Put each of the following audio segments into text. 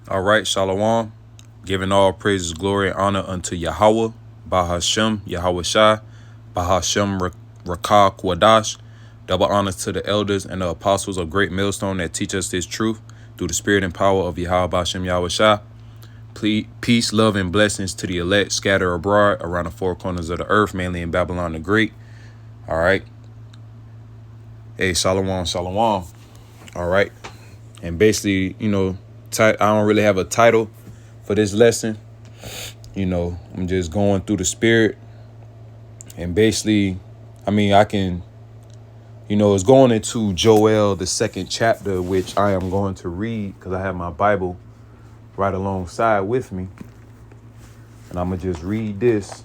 All right, Shalom. Giving all praises, glory, and honor unto Yahweh, Bahashem, Yahweh Shai, Bahashem Rakah Kwadash. Double honor to the elders and the apostles of Great Millstone that teach us this truth through the spirit and power of Yahweh Bahashem Yahweh Shai. Peace, love, and blessings to the elect scattered abroad around the four corners of the earth, mainly in Babylon the Great. All right. Hey, Shalom, Shalom. All right. And basically, I don't really have a title for this lesson. I'm just going through the spirit. And basically, I can, it's going into Joel, the second chapter, which I am going to read because I have my Bible right alongside with me. And I'm going to just read this.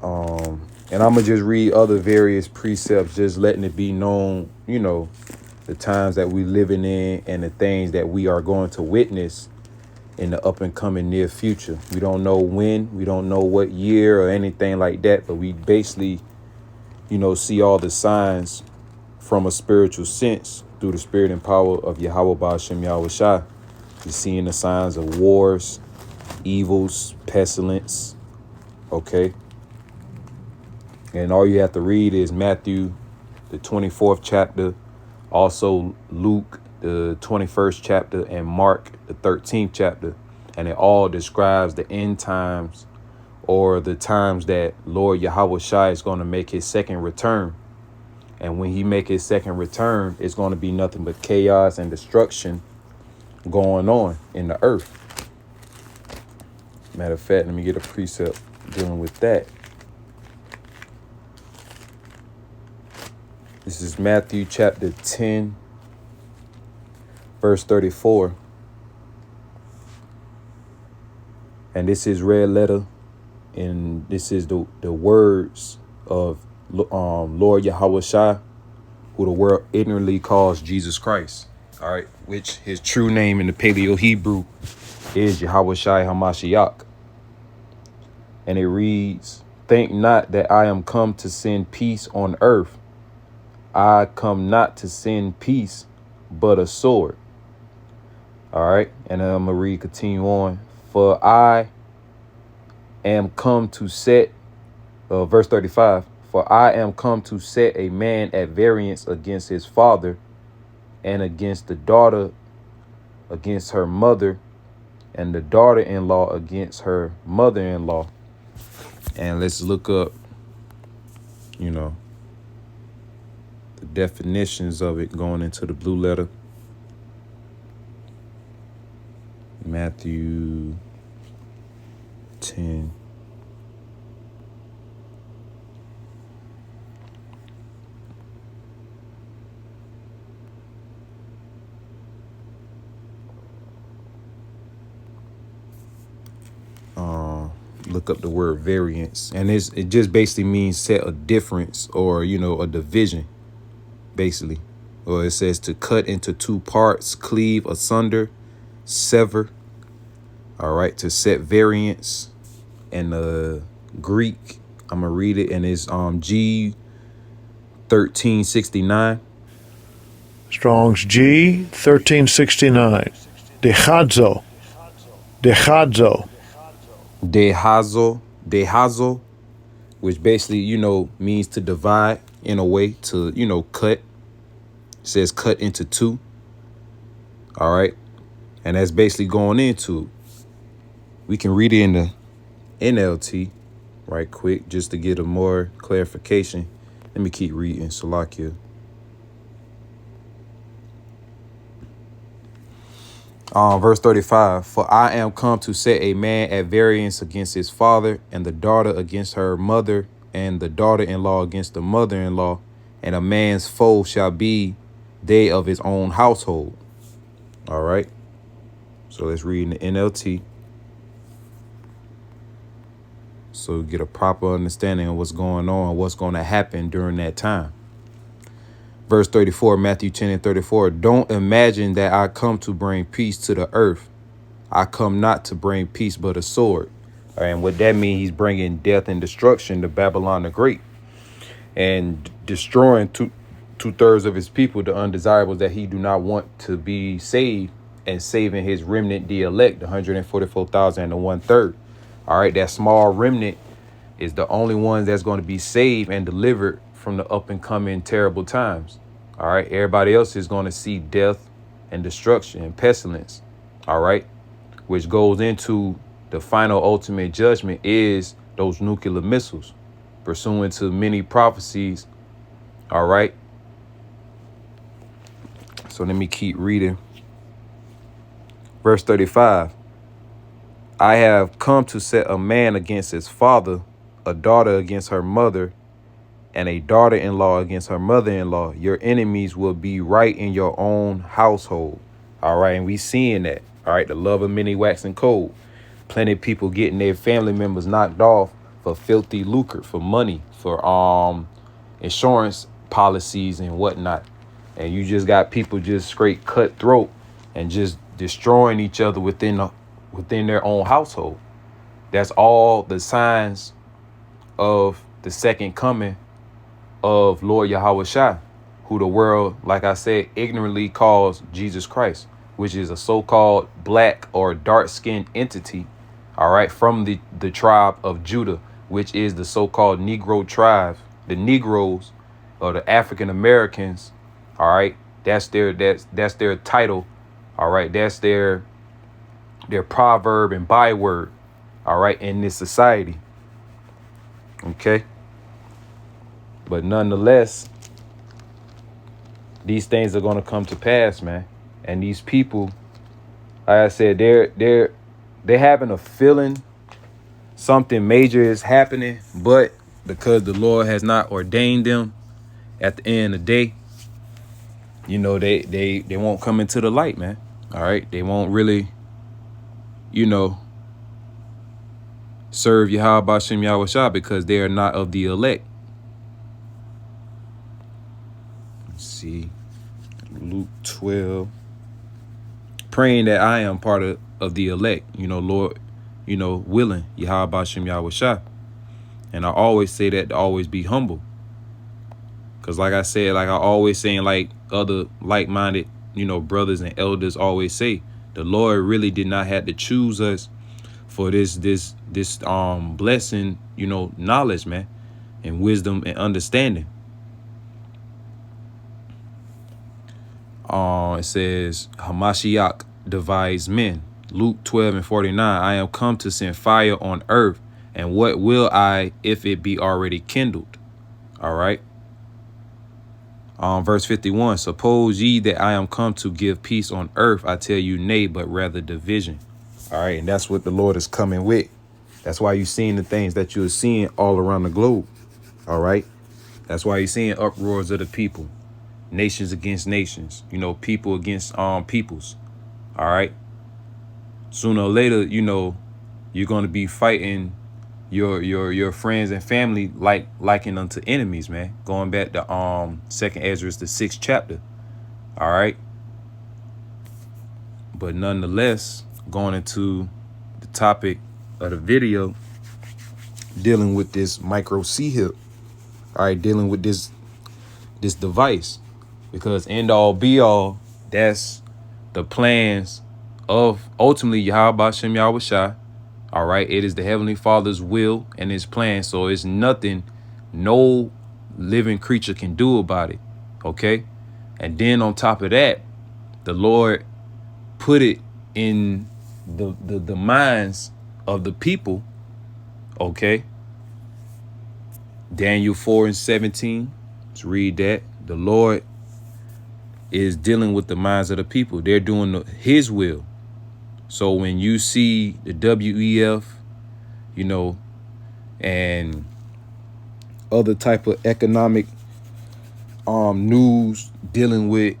And I'm going to just read other various precepts, just letting it be known, the times that we living in and the things that we are going to witness in the up and coming near future. We don't know when, we don't know what year or anything like that, but we basically, see all the signs from a spiritual sense through the spirit and power of Yahweh Ba'ashem Yahweh Shai. You're seeing the signs of wars, evils, pestilence, okay? And all you have to read is Matthew, the 24th chapter, also Luke, the 21st chapter, and Mark, the 13th chapter. And it all describes the end times or the times that Lord Yahweh Shai is going to make his second return. And when he make his second return, it's going to be nothing but chaos and destruction going on in the earth. Matter of fact, let me get a precept dealing with that. This is Matthew chapter 10, verse 34. And this is red letter. And this is the words of Lord Yahweh Shai, who the world ignorantly calls Jesus Christ. All right, which his true name in the Paleo Hebrew is Yahweh Shai HaMashiach. And it reads, "Think not that I am come to send peace on earth. I come not to send peace, but a sword." All right. And then I'm going to continue on. "For I am come to set," verse 35, "For I am come to set a man at variance against his father, and against the daughter against her mother, and the daughter-in-law against her mother-in-law." And let's look up, the definitions of it going into the blue letter. Matthew 10. Look up the word variance, and it just basically means set a difference or a division, basically. Or it says to cut into two parts, cleave asunder, sever. All right, to set variance. And the Greek, I'm gonna read it, and it's G 1369. Strong's G 1369. Dehazo. Dehazo, which basically, means to divide in a way, to, cut. It says cut into two. All right. And that's basically going into, we can read it in the NLT right quick, just to get a more clarification. Let me keep reading, Salakia. Verse 35, "For I am come to set a man at variance against his father, and the daughter against her mother, and the daughter-in-law against the mother-in-law, and a man's foe shall be they of his own household." All right. So let's read in the NLT, so we get a proper understanding of what's going on, what's going to happen during that time. Verse 34, Matthew 10 and 34, "Don't imagine that I come to bring peace to the earth. I come not to bring peace, but a sword." All right, and what that means, he's bringing death and destruction to Babylon the Great, and destroying to 2/3 of his people, the undesirables that he do not want to be saved, and saving his remnant, the elect, the 144,000 and the 1/3. All right, that small remnant is the only ones that's going to be saved and delivered from the up and coming terrible times. All right, everybody else is going to see death and destruction and pestilence. All right, which goes into the final ultimate judgment is those nuclear missiles, pursuant to many prophecies. All right. So let me keep reading. Verse 35. I have come to set a man against his father, a daughter against her mother, and a daughter-in-law against her mother-in-law. Your enemies will be right in your own household. All right. And we seeing that. All right. The love of many waxing cold. Plenty of people getting their family members knocked off for filthy lucre, for money, for insurance policies and whatnot. And you just got people just straight cutthroat and just destroying each other within their own household. That's all the signs of the second coming of Lord Yahweh Shai, who the world, like I said, ignorantly calls Jesus Christ, which is a so-called black or dark-skinned entity, all right, from the tribe of Judah, which is the so-called Negro tribe, the Negroes or the African Americans. All right, that's their title. All right, that's their proverb and byword. All right, in this society. Okay. But nonetheless, these things are going to come to pass, man. And these people, like I said, they're having a feeling something major is happening, but because the Lord has not ordained them, at the end of the day, you know, they won't come into the light, man. All right, they won't really, you know, serve Yahweh Bashem Yahweh Shah because they are not of the elect. Let's see, Luke 12. Praying that I am part of the elect, you know, Lord, you know, willing, Yahweh Bashem Yahweh Shah. And I always say that to always be humble. Because like I said, like I always saying, like other like-minded, you know, brothers and elders always say, the Lord really did not have to choose us for this blessing, you know, knowledge, man, and wisdom and understanding. It says Hamashiach divides men. Luke 12:49. I am come to send fire on earth, and what will I if it be already kindled? All right. Verse 51. Suppose ye that I am come to give peace on earth, I tell you nay, but rather division. All right, and that's what the Lord is coming with. That's why you're seeing the things that you're seeing all around the globe. All right. That's why you're seeing uproars of the people. Nations against nations, you know, people against peoples. All right. Sooner or later, you know, you're going to be fighting your friends and family liking unto enemies, man. Going back to 2nd Ezra, the 6th chapter. All right. But nonetheless, going into the topic of the video, dealing with this micro C-hip. All right, dealing with this device. Because end all be all, that's the plans of ultimately Yahweh Bashem Yahweh Shai. All right. It is the Heavenly Father's will and his plan. So it's nothing no living creature can do about it. OK. And then on top of that, the Lord put it in the minds of the people. OK. Daniel 4:17. Let's read that. The Lord is dealing with the minds of the people. They're doing his will. So when you see the WEF, you know, and other type of economic news dealing with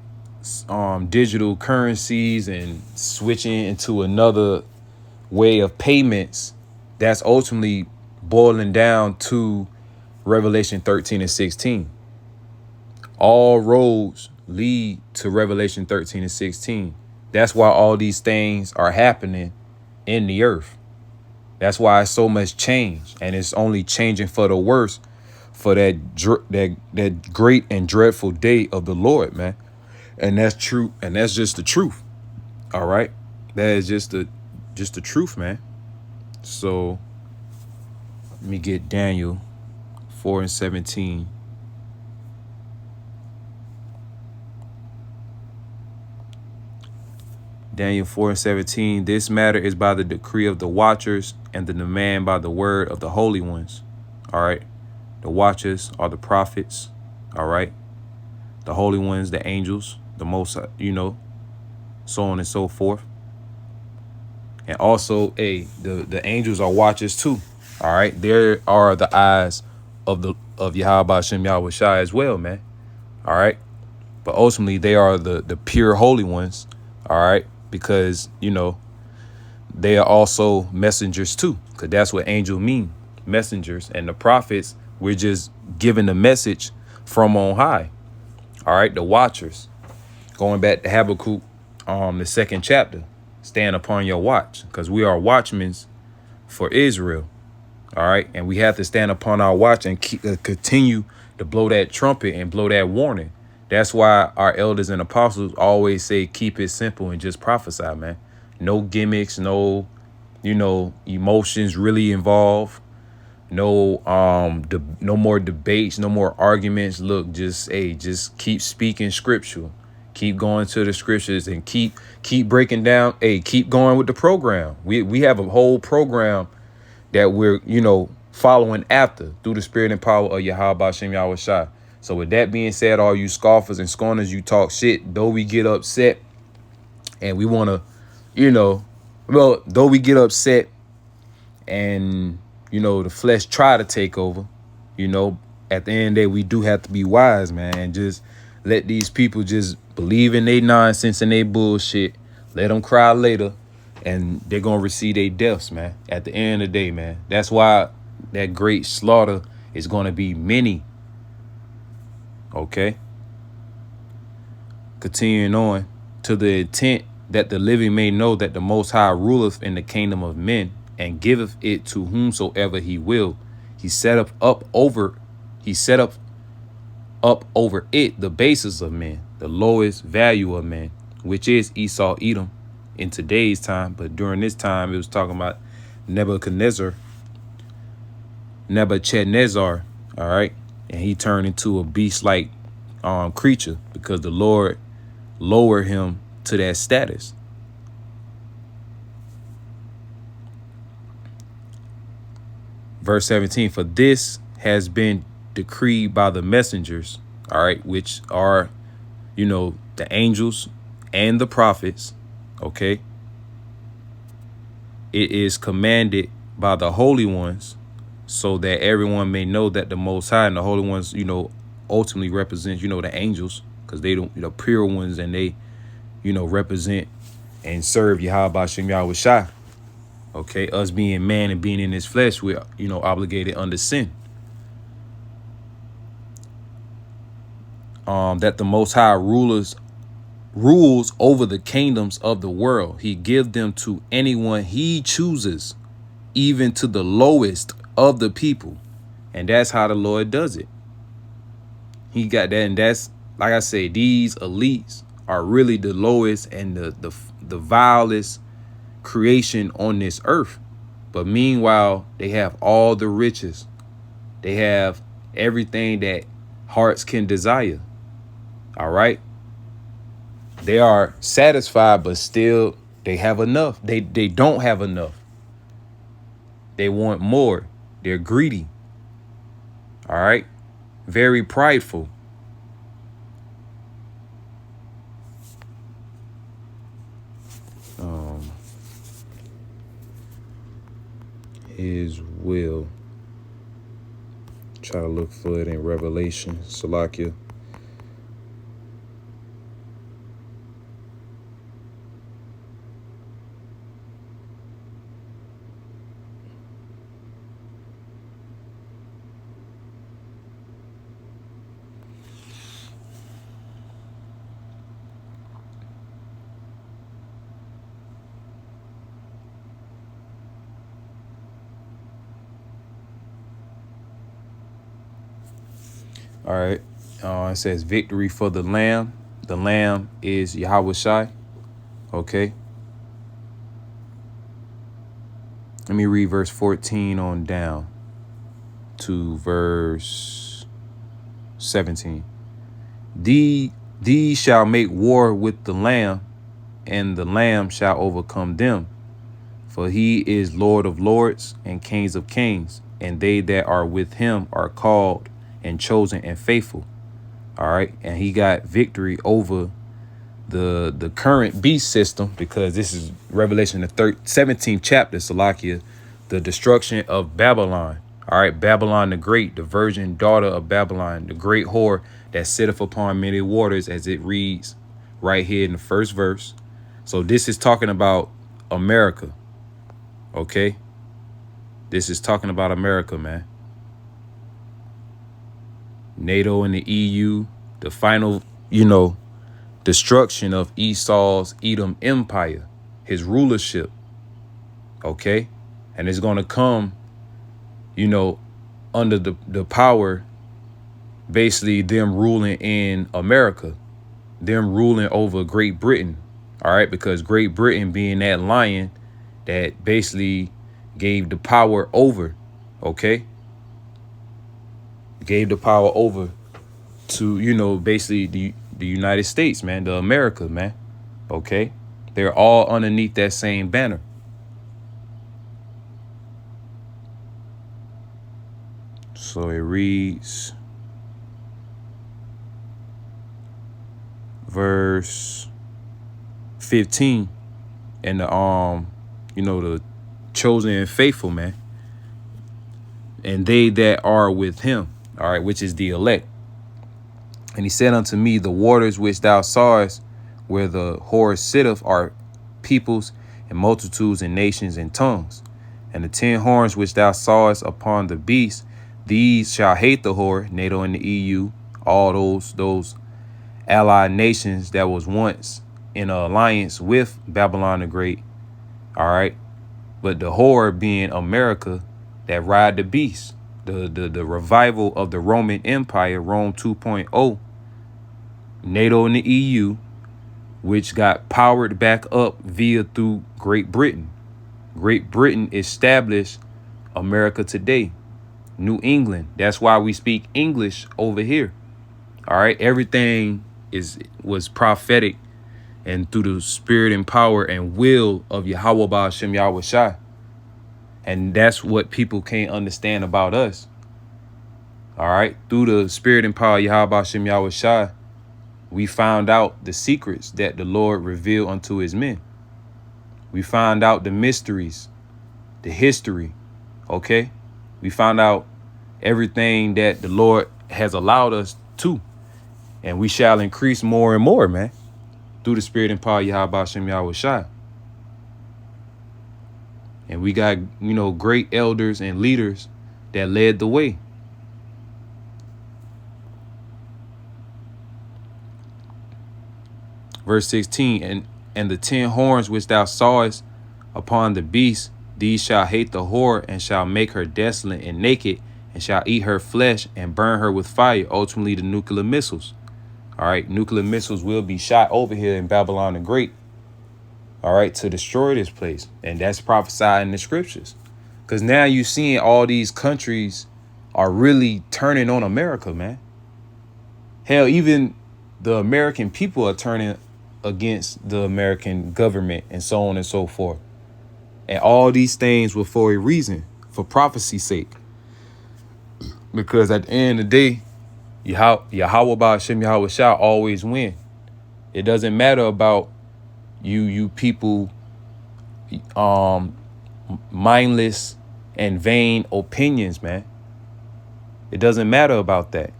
digital currencies and switching into another way of payments, that's ultimately boiling down to Revelation 13 and 16. All roads lead to Revelation 13 and 16. That's why all these things are happening in the earth. That's why it's so much change, and it's only changing for the worse for that great and dreadful day of the Lord, man. And that's true, and that's just the truth. All right, that is just the truth, man. So let me get Daniel 4:17. Daniel 4:17. This matter is by the decree of the watchers, and the demand by the word of the holy ones. All right. The watchers are the prophets. All right. The holy ones, the angels, the most, so on and so forth. And also, the angels are watchers too. All right. There are the eyes of Yahweh Shem Yahweh Shai as well, man. All right. But ultimately, they are the pure holy ones. All right. Because, they are also messengers too. Because that's what angel mean. Messengers. And the prophets, we're just giving the message from on high. All right. The watchers. Going back to Habakkuk, the second chapter. Stand upon your watch. Because we are watchmen for Israel. All right. And we have to stand upon our watch and continue to blow that trumpet and blow that warning. That's why our elders and apostles always say, keep it simple and just prophesy, man. No gimmicks, no, emotions really involved. No, no more debates, no more arguments. Look, just keep speaking scripture. Keep going to the scriptures and keep breaking down. Keep going with the program. We have a whole program that we're, following after through the spirit and power of Yahweh Shem Yahweh Shai. So with that being said, all you scoffers and scorners, you talk shit, though we get upset and we want to, though we get upset and, the flesh try to take over, at the end of the day, we do have to be wise, man, and just let these people just believe in their nonsense and their bullshit. Let them cry later and they're going to receive their deaths, man. At the end of the day, man, that's why that great slaughter is going to be many. Okay. Continuing on, to the intent that the living may know that the Most High ruleth in the kingdom of men and giveth it to whomsoever he will. He set up over it the basis of men, the lowest value of men, which is Esau Edom in today's time. But during this time, it was talking about Nebuchadnezzar. All right. And he turned into a beast-like creature because the Lord lowered him to that status. Verse 17, for this has been decreed by the messengers, all right, which are, the angels and the prophets, okay? It is commanded by the holy ones, so that everyone may know that the Most High and the holy ones, ultimately represent, the angels, because they don't, the pure ones, and they, represent and serve Yahweh Shem Yahweh Shai. Okay, us being man and being in this flesh, we're, obligated under sin. That the Most High rules over the kingdoms of the world. He gives them to anyone he chooses, even to the lowest of the people. And that's how the Lord does it. He got that. And that's, like I say, these elites are really the lowest and the vilest creation on this earth. But meanwhile, they have all the riches. They have everything that hearts can desire. All right. They are satisfied, but still they have enough. They don't have enough. They want more. They're greedy. All right. Very prideful. His will. Try to look for it in Revelation. Salakia. All right. It says victory for the Lamb. The Lamb is Yahweh Shai. Okay. Let me read verse 14 on down to verse 17. These shall make war with the Lamb, and the Lamb shall overcome them. For he is Lord of lords and Kings of kings, and they that are with him are called and chosen and faithful. All right. And he got victory over the current beast system, because this is Revelation the 17th chapter, Salakia, the destruction of Babylon. All right. Babylon the Great, the virgin daughter of Babylon, the great whore that sitteth upon many waters, as it reads right here in the first verse. So this is talking about America. Okay. This is talking about America, man. NATO and the EU, the final, destruction of Esau's Edom Empire, his rulership. Okay. And it's going to come, under the power, basically them ruling in America, them ruling over Great Britain. All right. Because Great Britain being that lion that basically gave the power over. Okay. Gave the power over to, basically the United States, man, the America, man. Okay. They're all underneath that same banner. So it reads verse 15, and the chosen and faithful, man, and they that are with him, all right, which is the elect. And he said unto me, the waters which thou sawest, where the whore sitteth, are peoples and multitudes and nations and tongues. And the 10 horns which thou sawest upon the beast, these shall hate the whore, NATO and the EU, all those allied nations that was once in an alliance with Babylon the Great. All right. But the whore being America that ride the beast, the revival of the Roman Empire, Rome 2.0, NATO and the EU, which got powered back up through Great Britain. Great Britain established America today. New England. That's why we speak English over here. All right. Everything was prophetic and through the spirit and power and will of Yahweh Ba'ashem Yahweh Shai. And that's what people can't understand about us. All right. Through the spirit and power of Yahweh Ba'ashem Yahweh Shai, we found out the secrets that the Lord revealed unto his men. We found out the mysteries, the history. Okay. We found out everything that the Lord has allowed us to. And we shall increase more and more, man, through the spirit and power of Yahweh Ba'ashem Yahweh Shai. And we got, great elders and leaders that led the way. Verse 16, and the 10 horns which thou sawest upon the beast, these shall hate the whore, and shall make her desolate and naked, and shall eat her flesh and burn her with fire, ultimately the nuclear missiles. All right, nuclear missiles will be shot over here in Babylon the Great. All right, to destroy this place. And that's prophesied in the scriptures. Because now you're seeing all these countries are really turning on America, man. Hell, even the American people are turning against the American government and so on and so forth. And all these things were for a reason, for prophecy's sake. Because at the end of the day, Yahweh Ba'ashem Yahweh shall always win. It doesn't matter about you people mindless and vain opinions, man. It doesn't matter about that.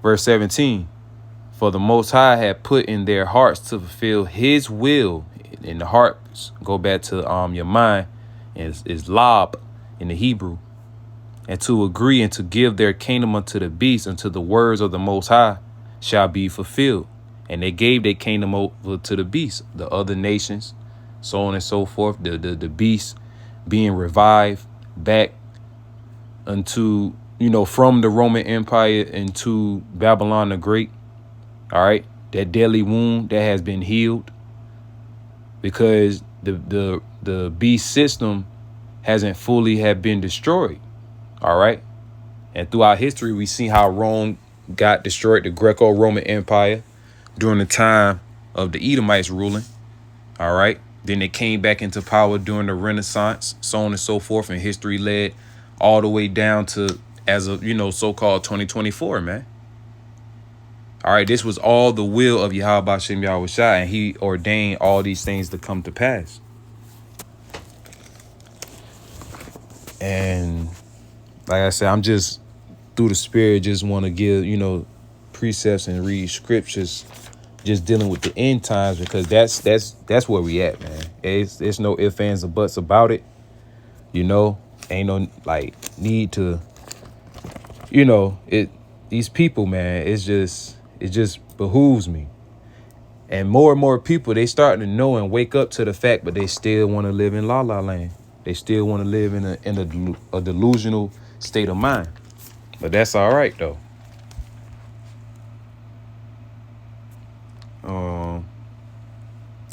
Verse 17, for the Most High had put in their hearts to fulfill his will. And the hearts go back to your mind is lob in the Hebrew. And to agree and to give their kingdom unto the beast, until the words of the Most High shall be fulfilled. And they gave their kingdom over to the beast, the other nations, so on and so forth. The beast being revived back unto, from the Roman Empire into Babylon the Great. All right. That deadly wound that has been healed because the beast system hasn't fully have been destroyed. All right. And throughout history, we see how Rome got destroyed, the Greco-Roman Empire, during the time of the Edomites ruling. All right. Then they came back into power during the Renaissance, so on and so forth. And history led all the way down to, as of, so-called 2024, man. All right. This was all the will of Yahweh Bashem Yahweh Shai, and he ordained all these things to come to pass. And like I said, I'm just through the spirit, just want to give, precepts and read scriptures, just dealing with the end times, because that's where we at, man. It's no ifs, ands, or buts about it. Ain't no need to, these people, man, it just behooves me. And more people, they starting to know and wake up to the fact, but they still want to live in la la land. They still want to live in a delusional state of mind. But that's all right, though.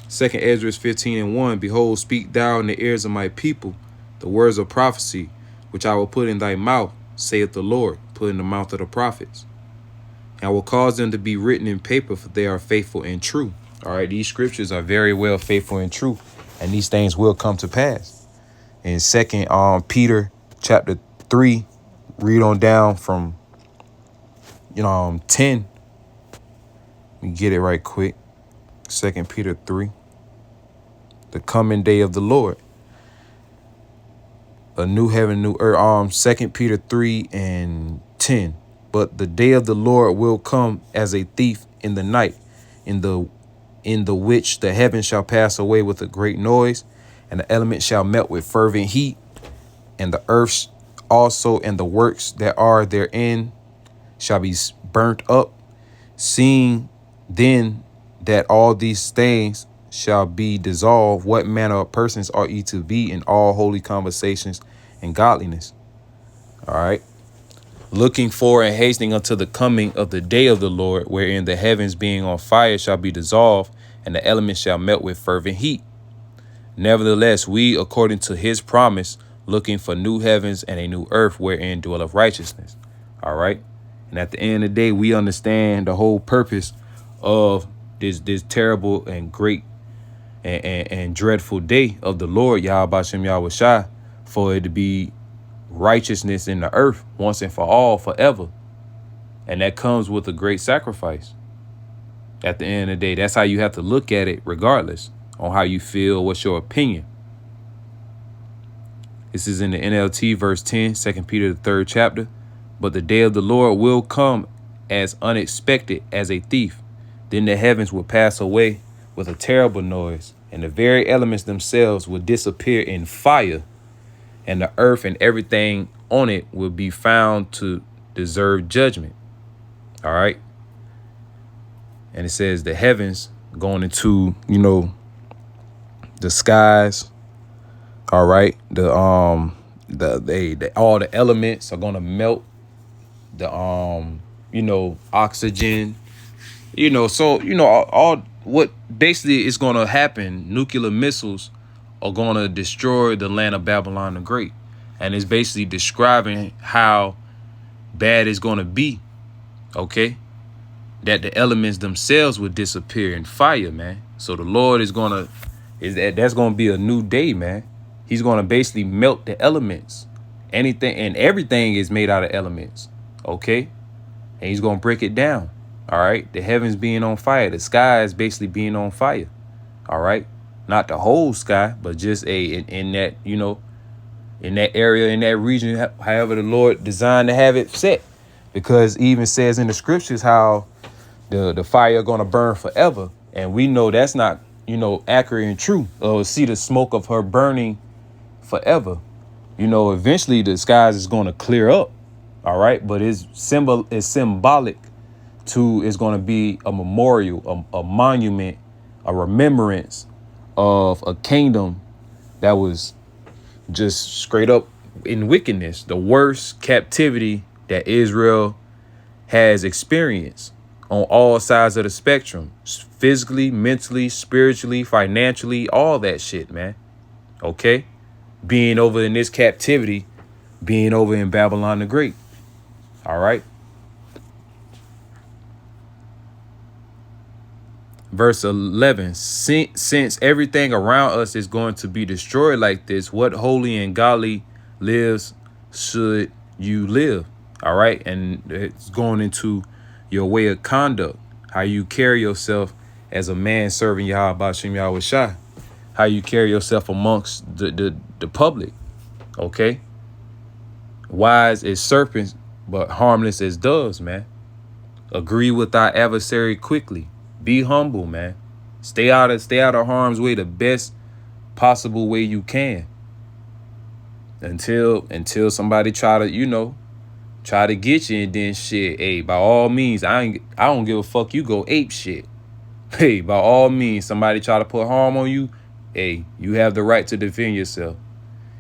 Second Ezra 15:1, behold, speak thou in the ears of my people the words of prophecy, which I will put in thy mouth, saith the Lord, put in the mouth of the prophets. And I will cause them to be written in paper, for they are faithful and true. All right, these scriptures are very well faithful and true, and these things will come to pass. In 2 Peter chapter 3, read on down from 10. Let me get it right quick. 2 Peter 3. The coming day of the Lord. A new heaven, new earth. 2 Peter 3:10. But the day of the Lord will come as a thief in the night, in the which the heavens shall pass away with a great noise, and the elements shall melt with fervent heat, and the earth also and the works that are therein shall be burnt up. Seeing then that all these things shall be dissolved, what manner of persons ought ye to be in all holy conversations and godliness? All right. Looking for and hastening unto the coming of the day of the Lord, wherein the heavens being on fire shall be dissolved, and the elements shall melt with fervent heat. Nevertheless, we, according to his promise, looking for new heavens and a new earth wherein dwelleth righteousness. All right. And at the end of the day, we understand the whole purpose of this terrible and great and dreadful day of the Lord, Yahweh Bashem Yahweh Shai, for it to be righteousness in the earth once and for all, forever. And that comes with a great sacrifice. At the end of the day, that's how you have to look at it, regardless on how you feel, what's your opinion. This is in the NLT, verse 10, 2 Peter, the 3rd chapter. But the day of the Lord will come as unexpected as a thief. Then the heavens will pass away with a terrible noise, and the very elements themselves will disappear in fire, and the earth and everything on it will be found to deserve judgment. All right. And it says the heavens going into, the skies. All right. All the elements are going to melt. The, oxygen, all what basically is going to happen. Nuclear missiles are going to destroy the land of Babylon the Great. And it's basically describing how bad it's going to be. OK, that the elements themselves would disappear in fire, man. So the Lord that's going to be a new day, man. He's going to basically melt the elements. Anything and everything is made out of elements. OK, and he's going to break it down. All right. The heavens being on fire. The sky is basically being on fire. All right. Not the whole sky, but just in that, in that area, in that region, however the Lord designed to have it set. Because it even says in the scriptures how the fire going to burn forever. And we know that's not, accurate and true. See the smoke of her burning forever. Eventually the skies is going to clear up. All right. But it's symbolic to, it's going to be a memorial, a monument, a remembrance of a kingdom that was just straight up in wickedness, the worst captivity that Israel has experienced on all sides of the spectrum, physically, mentally, spiritually, financially, all that shit, man. Okay? Being over in this captivity, being over in Babylon the Great. All right? Verse 11, since everything around us is going to be destroyed like this, what holy and godly lives should you live? All right. And it's going into your way of conduct, how you carry yourself as a man serving Yahweh Bashim Yahweh Shai, how you carry yourself amongst the public. OK. Wise as serpents, but harmless as doves, man. Agree with our adversary quickly. Be humble, man. Stay out of harm's way the best possible way you can. Until somebody try to get you, and then shit. Hey, by all means, I don't give a fuck. You go ape shit. Hey, by all means, somebody try to put harm on you. Hey, you have the right to defend yourself.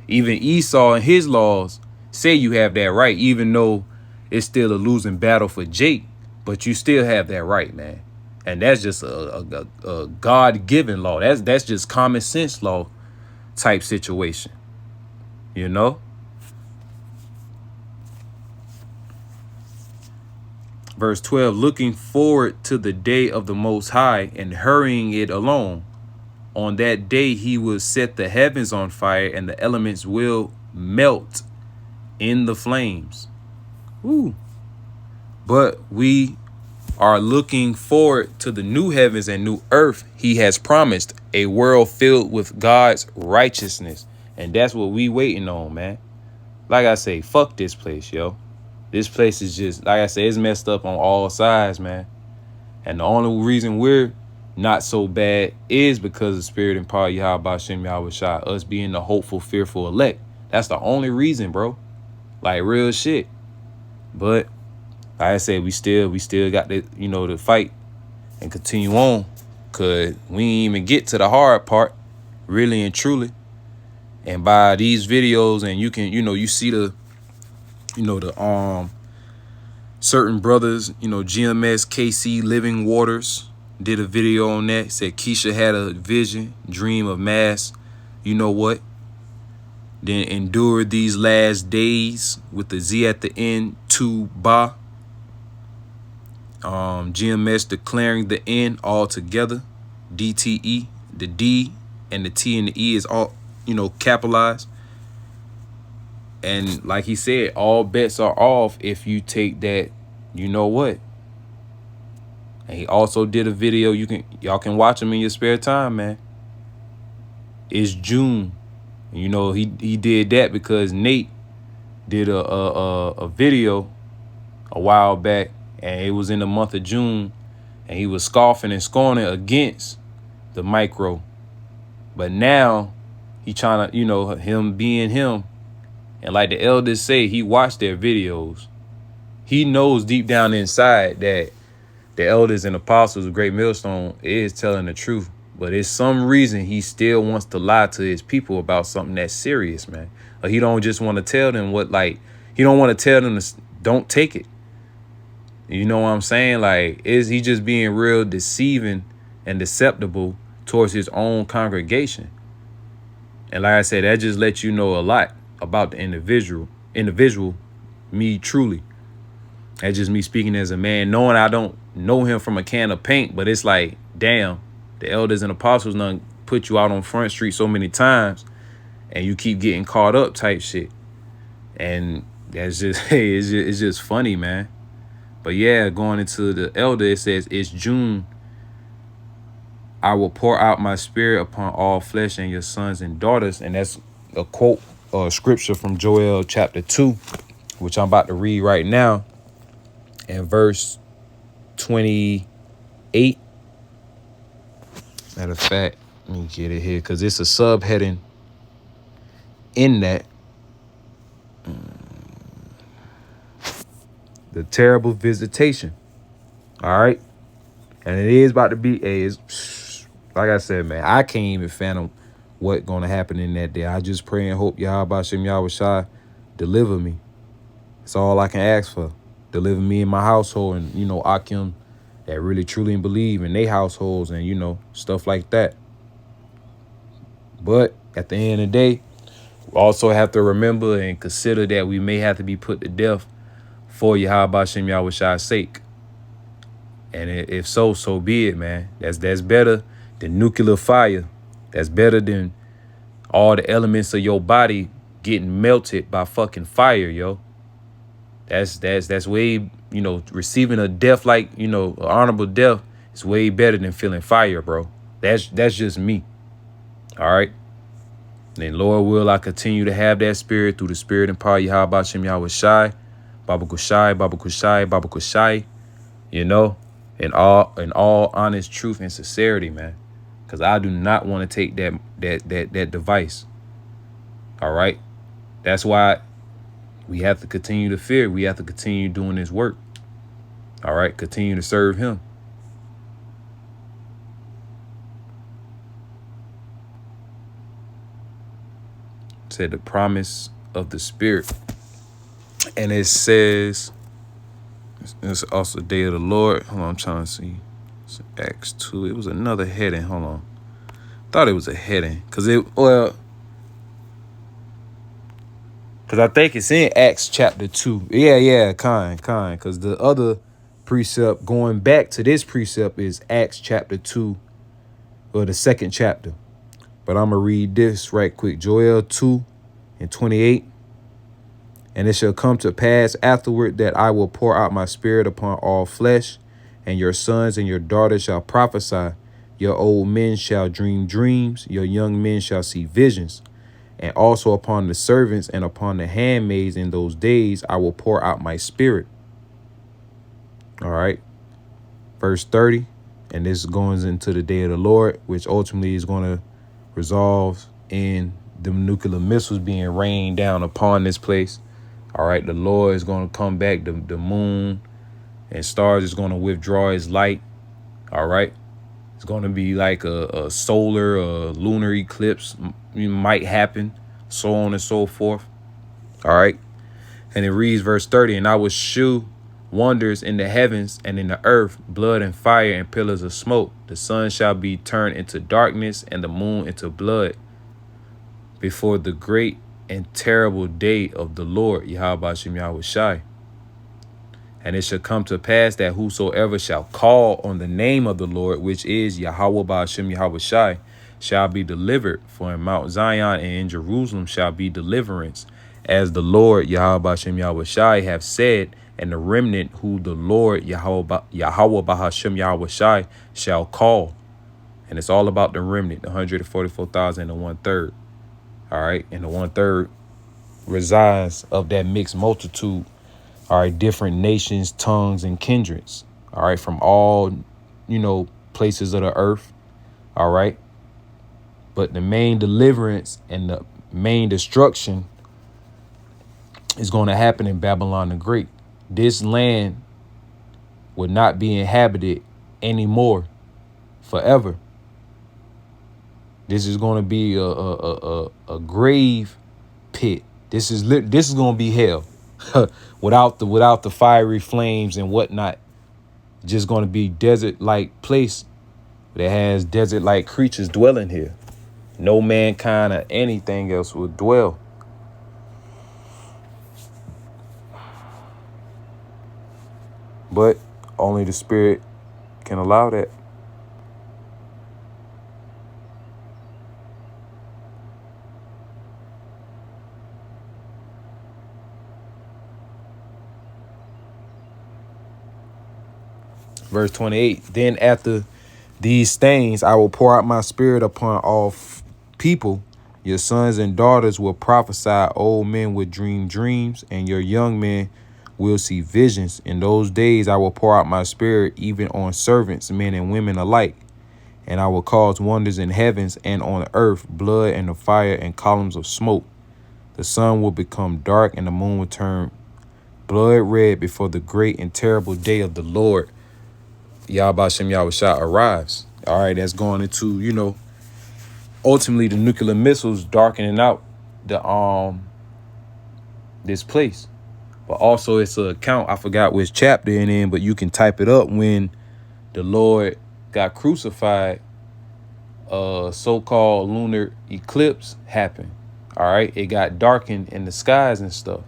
Even Esau and his laws say you have that right, even though it's still a losing battle for Jake. But you still have that right, man. And that's just a God-given law. That's just common sense law type situation. You know? Verse 12, looking forward to the day of the Most High and hurrying it along. On that day, he will set the heavens on fire and the elements will melt in the flames. Ooh. But we are looking forward to the new heavens and new earth he has promised, a world filled with God's righteousness. And that's what we waiting on, man. Like I say, fuck this place, yo. This place is just, like I say, it's messed up on all sides, man. And the only reason we're not so bad is because of spirit and power Yahweh Bashim Yahweh Shai, us being the hopeful, fearful elect. That's the only reason, bro. Like real shit. But like I said, we still got to, to fight and continue on, cause we ain't even get to the hard part, really and truly. And by these videos, and you can, you see the, the certain brothers, GMS, KC, Living Waters did a video on that. Said Keisha had a vision, dream of mass, you know what? Then endured these last days with the Z at the end, to Ba. GMS declaring the end altogether. DTE, the D and the T and the E is all, capitalized. And like he said, all bets are off if you take that, you know what. And he also did a video, y'all can watch him in your spare time, man. It's June. He did that because Nate did a video a while back, and it was in the month of June, and he was scoffing and scorning against the micro. But now he trying to, him being him. And like the elders say, he watched their videos. He knows deep down inside that the elders and apostles of Great Millstone is telling the truth. But it's some reason he still wants to lie to his people about something that's serious, man. Or he don't just want to tell them he don't want to tell them to don't take it. You know what I'm saying? Like, is he just being real deceiving and deceptible towards his own congregation? And like I said, that just lets you know a lot about the individual, me truly. That's just me speaking as a man, knowing I don't know him from a can of paint, but it's like, damn, the elders and apostles done put you out on Front Street so many times and you keep getting caught up type shit. And that's just, hey, it's just funny, man. But yeah, going into the elder, it says, it's June. I will pour out my spirit upon all flesh and your sons and daughters. And that's a quote or scripture from Joel chapter 2, which I'm about to read right now. And verse 28. Matter of fact, let me get it here because it's a subheading in that. The terrible visitation. All right. And it is about to be, like I said, man, I can't even fathom what's going to happen in that day. I just pray and hope Yahweh Shem Yahweh Shai deliver me. That's all I can ask for. Deliver me and my household, and, you know, Akim that really truly believe in their households, and, you know, stuff like that. But at the end of the day, we also have to remember and consider that we may have to be put to death for Yahweh Shem Yahweh's sake. And if so, so be it, man. That's better than nuclear fire. That's better than all the elements of your body getting melted by fucking fire, yo. That's way, you know, receiving a death like, you know, an honorable death is way better than feeling fire, bro. That's just me. All right. And Lord will I continue to have that spirit through the spirit and power Yahweh Shem Yahweh Shai, Baba Kushai, Baba Kushai, Baba Kushai, you know, in all honest truth and sincerity, man. Because I do not want to take that device. All right. That's why we have to continue to fear. We have to continue doing this work. All right. Continue to serve him. Said the promise of the spirit. And it says, it's also the day of the Lord. Hold on, I'm trying to see. It's Acts 2. It was another heading. Hold on. Thought it was a heading. Because I think it's in Acts chapter 2. Yeah, kind. Because the other precept going back to this precept is Acts chapter 2, or the second chapter. But I'm going to read this right quick. Joel 2:28. And it shall come to pass afterward that I will pour out my spirit upon all flesh, and your sons and your daughters shall prophesy. Your old men shall dream dreams. Your young men shall see visions. And also upon the servants and upon the handmaids in those days, I will pour out my spirit. All right. Verse 30. And this goes into the day of the Lord, which ultimately is going to resolve in the nuclear missiles being rained down upon this place. All right. The Lord is going to come back. The moon and stars is going to withdraw his light. All right. It's going to be like a solar or lunar eclipse might happen, so on and so forth. All right. And it reads verse 30, and I will shew wonders in the heavens and in the earth, blood and fire and pillars of smoke. The sun shall be turned into darkness and the moon into blood before the great and terrible day of the Lord, Yahweh Shem Yahweh Shai. And it shall come to pass that whosoever shall call on the name of the Lord, which is Yahweh Ba'ashem Yahweh Shai, shall be delivered. For in Mount Zion and in Jerusalem shall be deliverance, as the Lord Yahweh Ba'ashem Yahweh Shai have said, and the remnant who the Lord Yahweh Ba'ashem Yahweh Shai shall call. And it's all about the remnant, the 144,000 and the 1/3. All right. And the 1/3 resides of that mixed multitude. All right, different nations, tongues, and kindreds. All right, from all, you know, places of the earth. All right. But the main deliverance and the main destruction is going to happen in Babylon the Great. This land will not be inhabited anymore forever. This is going to be a grave pit. This is going to be hell. without the fiery flames and whatnot. Just going to be desert-like place that has desert-like creatures dwelling here. No mankind or anything else will dwell. But only the Spirit can allow that. Verse 28, then after these things, I will pour out my spirit upon all people. Your sons and daughters will prophesy. Old men will dream dreams, and your young men will see visions. In those days, I will pour out my spirit even on servants, men and women alike. And I will cause wonders in heavens and on earth, blood and the fire and columns of smoke. The sun will become dark and the moon will turn blood red before the great and terrible day of the Lord Yahweh Shem Yahweh Shai arrives. All right, that's going into, you know, ultimately the nuclear missiles darkening out this place. But also it's an account, I forgot which chapter and in, but you can type it up when the Lord got crucified. So-called lunar eclipse happened. All right, it got darkened in the skies and stuff.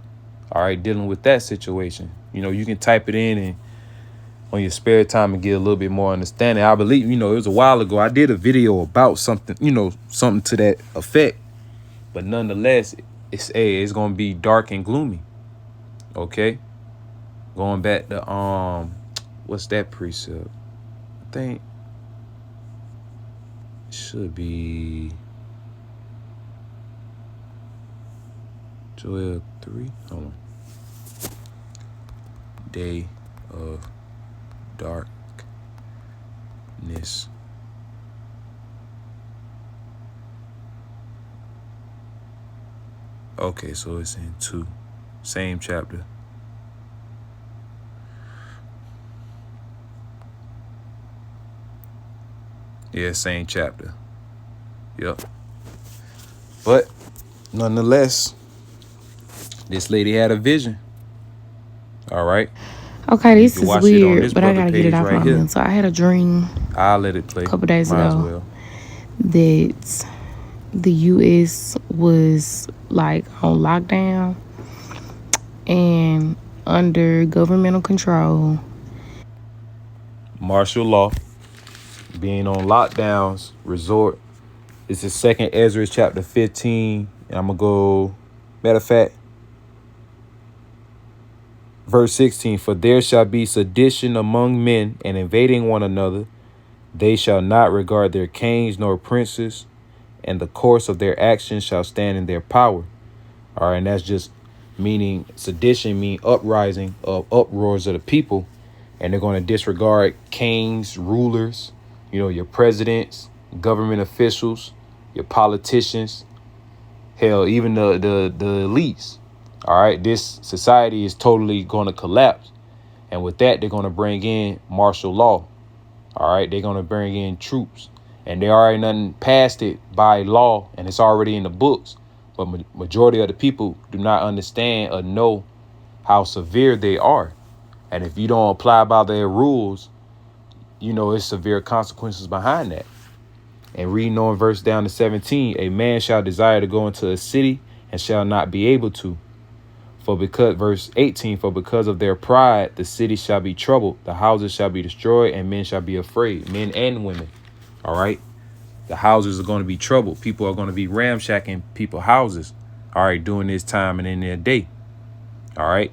All right, dealing with that situation. You know, you can type it in and on your spare time and get a little bit more understanding. I believe, it was a while ago. I did a video about something, something to that effect. But nonetheless, it's gonna be dark and gloomy. Okay. Going back to what's that precept? I think it should be Joel 3. Hold on. Day of darkness. Okay, so it's in 2. Same chapter. Yeah, same chapter. Yep. But nonetheless, this lady had a vision. All right. Okay, this is weird, but I gotta get it off my mind. So I had a dream. I'll let it play. A couple days ago that the U.S. was like on lockdown and under governmental control. Martial law, being on lockdowns, resort. This is 2nd Ezra chapter 15. And I'm going to go, matter of fact, verse 16. For there shall be sedition among men and invading one another. They shall not regard their kings nor princes, and the course of their actions shall stand in their power. All right, and that's just meaning sedition, mean uprising of uproars of the people. And they're going to disregard kings, rulers, your presidents, government officials, your politicians, hell, even the elites. All right, this society is totally going to collapse. And with that, they're going to bring in martial law. All right, they're going to bring in troops. And they already done passed it by law, and it's already in the books. But majority of the people do not understand or know how severe they are. And if you don't apply by their rules, it's severe consequences behind that. And reading on verse down to 17, a man shall desire to go into a city and shall not be able to. Verse 18, for because of their pride, the city shall be troubled, the houses shall be destroyed, and men shall be afraid, men and women. All right. The houses are going to be troubled. People are going to be ramshacking people's houses. All right. During this time and in their day. All right.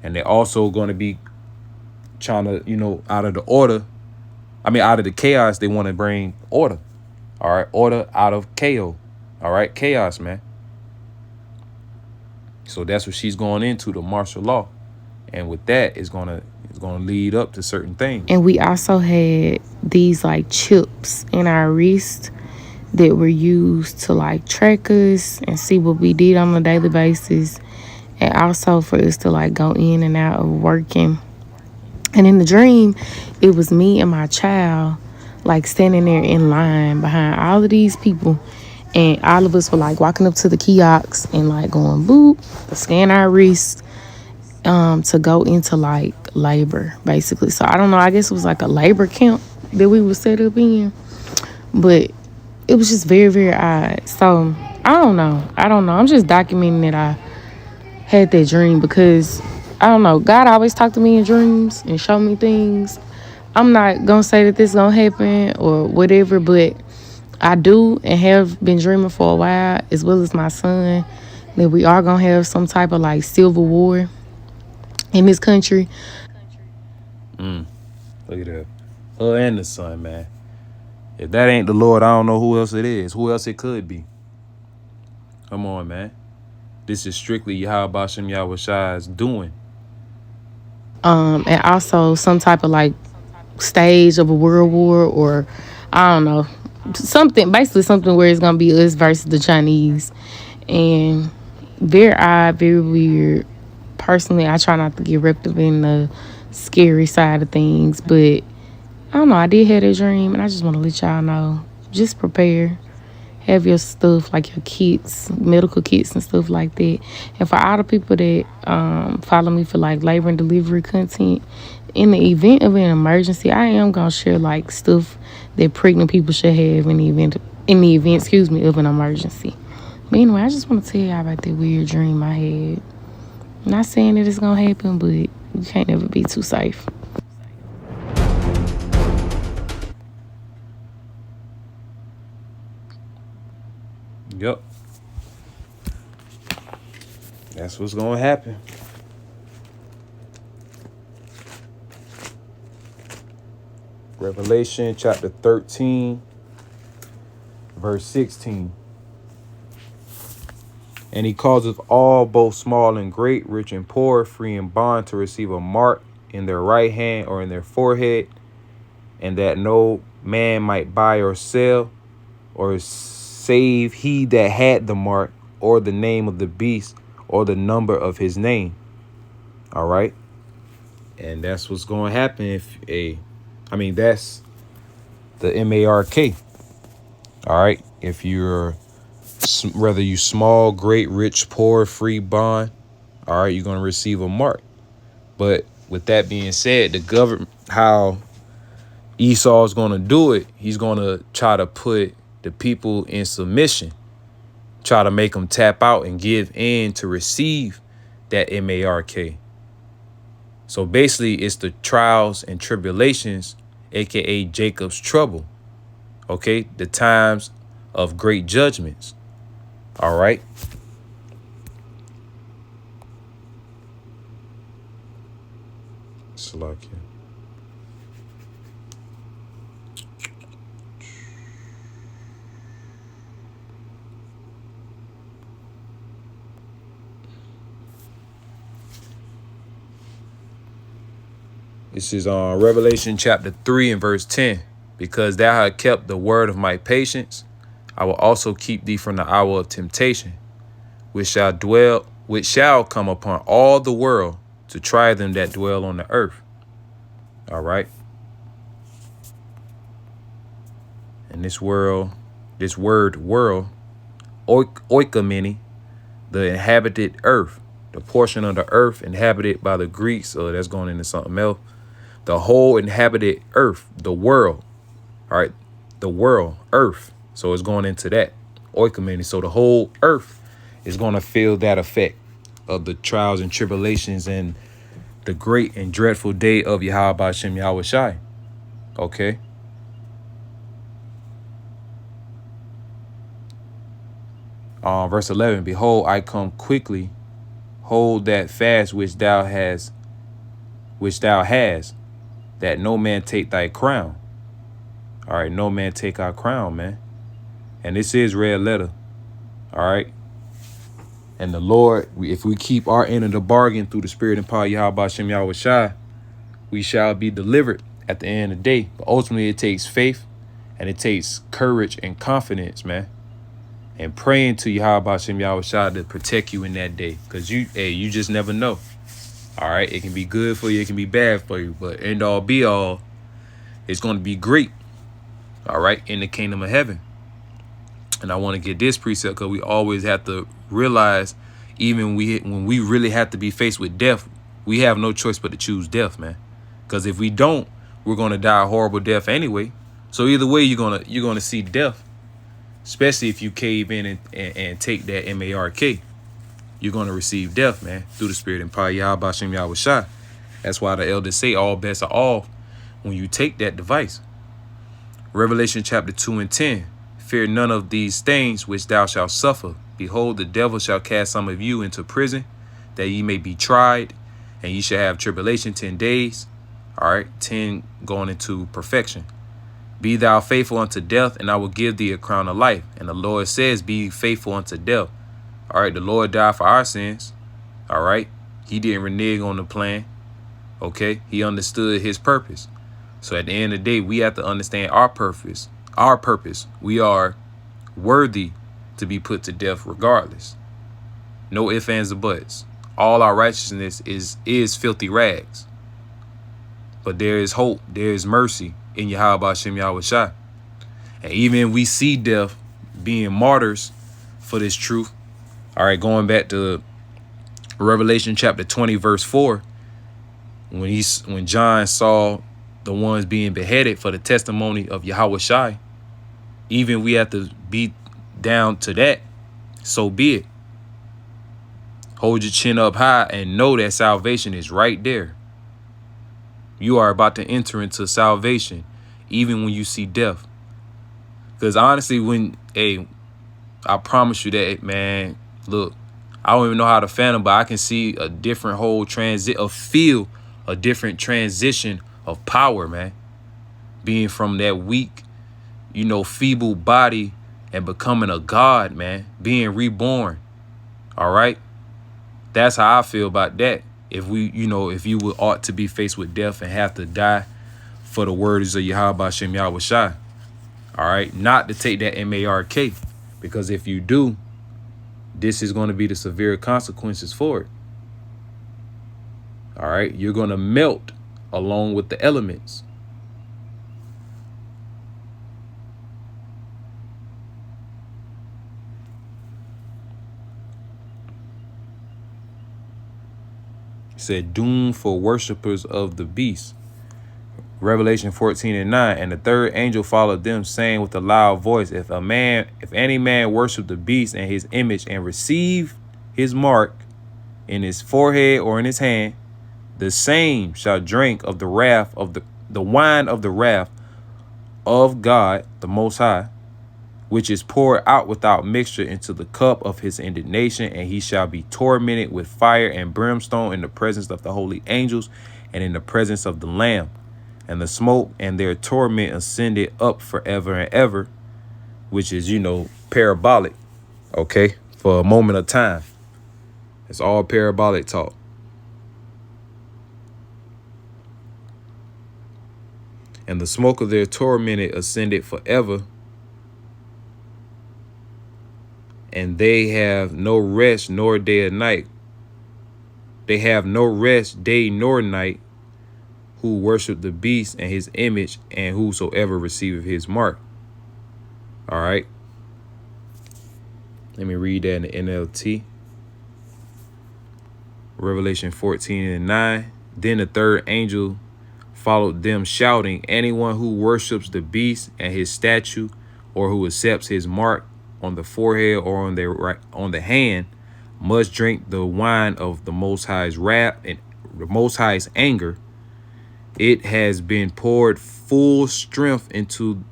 And they're also going to be trying to, out of the chaos, they want to bring order. All right. Order out of chaos. All right. Chaos, man. So that's what she's going into, the martial law. And with that, it's going to lead up to certain things. And we also had these like chips in our wrist that were used to like track us and see what we did on a daily basis. And also for us to like go in and out of working. And in the dream, it was me and my child like standing there in line behind all of these people. And all of us were like walking up to the kiosks and like going boop, scan our wrists to go into like labor, basically. So I don't know, I guess it was like a labor camp that we were set up in. But it was just very, very odd. So I don't know. I'm just documenting that I had that dream because I don't know. God always talked to me in dreams and show me things. I'm not gonna say that this gonna happen or whatever, but I do and have been dreaming for a while, as well as my son, that we are going to have some type of like civil war in this country. Look at that. Her and the son, man. If that ain't the Lord, I don't know who else it is. Who else it could be. Come on, man. This is strictly Yahweh Shem Yahweh Shai's doing. And also some type of like stage of a world war, or I don't know. Basically something where it's going to be us versus the Chinese. And very odd, very weird. Personally, I try not to get wrapped up in the scary side of things. But I don't know, I did have a dream, and I just want to let y'all know. Just prepare. have your stuff, like your kits, medical kits and stuff like that. And for all the people that follow me for like labor and delivery content, in the event of an emergency, I am gonna share like stuff that pregnant people should have in the event, of an emergency. But anyway, I just want to tell y'all about that weird dream I had. Not saying that it's gonna happen, but you can't ever be too safe. Yep. That's what's gonna happen. Revelation chapter 13, verse 16. And he causeth all, both small and great, rich and poor, free and bond, to receive a mark in their right hand or in their forehead, and that no man might buy or sell, or save he that had the mark, or the name of the beast, or the number of his name. All right. And that's what's going to happen that's the MARK. All right. If you're, whether you small, great, rich, poor, free, bond, all right, you're going to receive a mark. But with that being said, the government, how Esau is going to do it, he's going to try to put the people in submission, try to make them tap out and give in to receive that MARK. So basically, it's the trials and tribulations, aka Jacob's trouble. Okay, the times of great judgments. All right. Salakia. This is on Revelation chapter 3 and verse 10. Because thou hast kept the word of my patience, I will also keep thee from the hour of temptation, which shall come upon all the world to try them that dwell on the earth. All right. And this word world, oikomene, the inhabited earth, the portion of the earth inhabited by the Greeks, or that's going into something else. The whole inhabited earth, the world. All right. The world, earth. So it's going into that oikomene. So the whole earth is going to feel that effect of the trials and tribulations and the great and dreadful day of Yahweh B'Shem Yahweh Shai. Okay. Verse 11, behold, I come quickly. Hold that fast which thou hast, that no man take thy crown. All right, no man take our crown, man. And this is red letter. All right. And the Lord, if we keep our end of the bargain through the spirit and power of Yahweh B'Shem Yahweh Shai, we shall be delivered at the end of the day. But ultimately, it takes faith and it takes courage and confidence, man. And praying to Yahweh B'Shem Yahweh Shai to protect you in that day. Because you just never know. All right. It can be good for you. It can be bad for you. But end all be all, it's going to be great. All right. In the kingdom of heaven. And I want to get this precept because we always have to realize, even when we really have to be faced with death, we have no choice but to choose death, man. Because if we don't, we're going to die a horrible death anyway. So either way, you're gonna see death, especially if you cave in and take that MARK. You're going to receive death, man, through the spirit and power of Yahweh B'Shem Yahweh Shai. That's why the elders say all bets are off when you take that device. Revelation chapter 2 and 10. Fear none of these things which thou shalt suffer. Behold, the devil shall cast some of you into prison, that ye may be tried, and ye shall have tribulation 10 days. All right, 10 going into perfection. Be thou faithful unto death, and I will give thee a crown of life. And the Lord says, be faithful unto death. All right, the Lord died for our sins. All right, he didn't renege on the plan. Okay, he understood his purpose. So at the end of the day, we have to understand our purpose. Our purpose. We are worthy to be put to death regardless. No ifs, ands, or buts. All our righteousness is filthy rags. But there is hope. There is mercy in Yahweh B'Shem Yahweh Shai. And even we see death being martyrs for this truth. All right, going back to Revelation chapter 20, verse 4, when John saw the ones being beheaded for the testimony of Yahweh Shai, even we have to be down to that. So be it. Hold your chin up high and know that salvation is right there. You are about to enter into salvation, even when you see death. Because honestly, I promise you that, man, look, I don't even know how to fathom, but I can see a different whole feel a different transition of power, man. Being from that weak, feeble body and becoming a god, man. Being reborn. All right. That's how I feel about that. If if you would ought to be faced with death and have to die for the words of Yahweh Shem Yahweh Shai. All right. Not to take that MARK. Because if you do, this is going to be the severe consequences for it. All right. You're going to melt along with the elements. Said doom for worshipers of the beast. Revelation 14:9. And the third angel followed them, saying with a loud voice, if any man worship the beast and his image and receive his mark in his forehead or in his hand, the same shall drink of the wrath of the wine of the wrath of God the Most High, which is poured out without mixture into the cup of his indignation, and he shall be tormented with fire and brimstone in the presence of the holy angels and in the presence of the Lamb. And the smoke and their torment ascended up forever and ever, which is, parabolic, okay, for a moment of time. It's all parabolic talk. And the smoke of their torment ascended forever, and they have no rest nor day or night. They have no rest day nor night, who worship the beast and his image, and whosoever receiveth his mark. All right. Let me read that in the NLT. Revelation 14:9. Then the third angel followed them, shouting, anyone who worships the beast and his statue, or who accepts his mark on the forehead or on the hand, must drink the wine of the Most High's wrath and the Most High's anger. It has been poured full strength into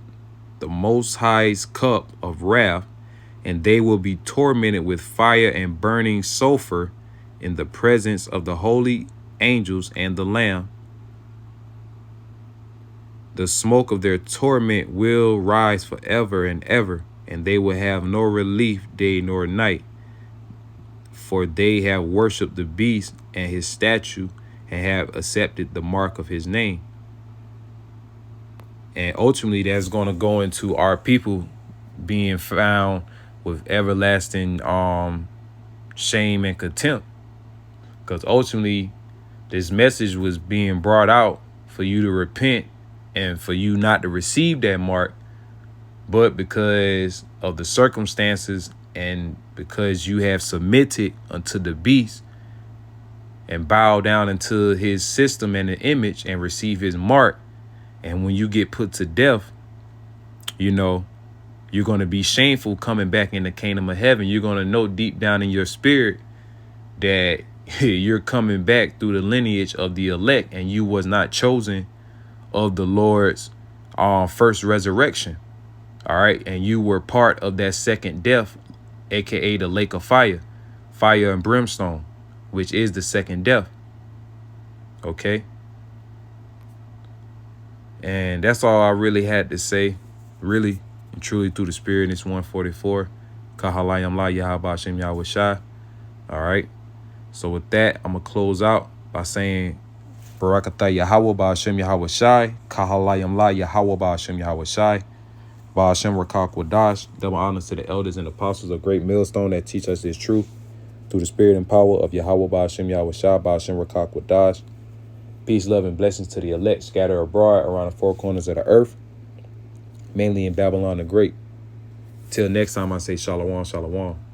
the Most High's cup of wrath, and they will be tormented with fire and burning sulfur in the presence of the holy angels and the Lamb. The smoke of their torment will rise forever and ever, and they will have no relief day nor night, for they have worshipped the beast and his statue and have accepted the mark of his name. And ultimately, that's going to go into our people being found with everlasting shame and contempt. Because ultimately, this message was being brought out for you to repent and for you not to receive that mark. But because of the circumstances and because you have submitted unto the beast and bow down into his system and the image and receive his mark, and when you get put to death, you're going to be shameful coming back in the kingdom of heaven. You're going to know deep down in your spirit that you're coming back through the lineage of the elect, and you was not chosen of the Lord's first resurrection. All right. And you were part of that second death, aka the lake of fire and brimstone, which is the second death. OK. And that's all I really had to say, really and truly, through the spirit in this 144. Kahalayam la Yahweh Shem Yahweh Shai. All right. So with that, I'm going to close out by saying Barakatah Yahweh Ba'ashem Yahweh Shai. Kahalayam la Yahweh Ba'ashem Yahweh Shai. Ba'ashem Rakak Wadash. Double honors to the elders and apostles of Great Millstone that teach us this truth through the spirit and power of Yahweh Ba'ashem Yahweh Shai. Ba'ashem Rakak Wadash. Peace, love, and blessings to the elect scattered abroad around the four corners of the earth, mainly in Babylon the Great. Till next time, I say shalom, shalom.